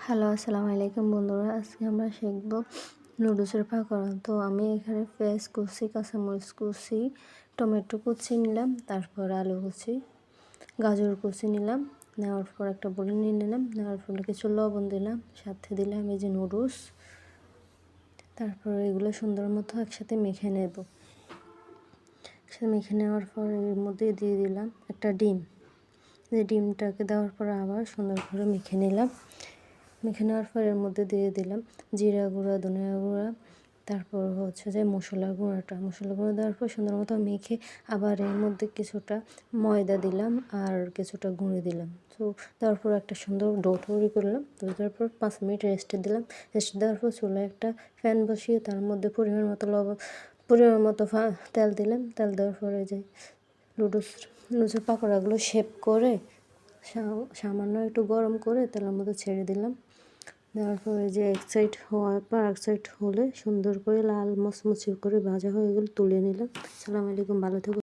Hello, আসসালামু আলাইকুম বন্ধুরা। আজকে আমরা শিখব নুডলসের পাকোড়া। তো আমি এখানে পেঁয়াজ কুচি, কাঁচামরিচ কুচি, টমেটো কুচি নিলাম, তারপর আলু কুচি, গাজর কুচি নিলাম। নেওয়ার পর একটা বলে নিয়ে নিলাম। নেওয়ার পর কিছু লবণ দিলাম, সাথে দিলাম এই যে নুডলস। তারপর এগুলো সুন্দর মতো একসাথে মেখে নেব। মেখে নেওয়ার পর এর মধ্যে দিয়ে দিলাম একটা ডিম। এই ডিমটাকে দেওয়ার পর আবার সুন্দর করে মেখে নিলাম। মেখে নেওয়ার পর এর মধ্যে দিয়ে দিলাম জিরা গুঁড়া, ধনিয়া গুঁড়া, তারপর হচ্ছে যে মশলা গুঁড়ো দেওয়ার পর সুন্দর মতো মেখে আবার এর মধ্যে কিছুটা ময়দা দিলাম আর কিছুটা গুঁড়ো দিলাম। তো তারপর একটা সুন্দর ডো তৈরি করলাম। তৈরি পর 5 মিনিট রেস্টে দিলাম। রেস্টে দেওয়ার পর চুলায় একটা ফ্যান বসিয়ে তার মধ্যে পরিমাণ মতো তেল দিলাম। তেল দেওয়ার পরে যে লুচের পাকোড়াগুলো শেপ করে সামান্য একটু গরম করে তেলের মধ্যে ছেড়ে দিলাম। দেওয়ার পরে যে এক সাইড হওয়ার পর এক সাইড হলে সুন্দর করে লাল মচমচে করে ভাজা হয়ে গেলে তুলে নিলাম। আসসালামু আলাইকুম, ভালো থেকো।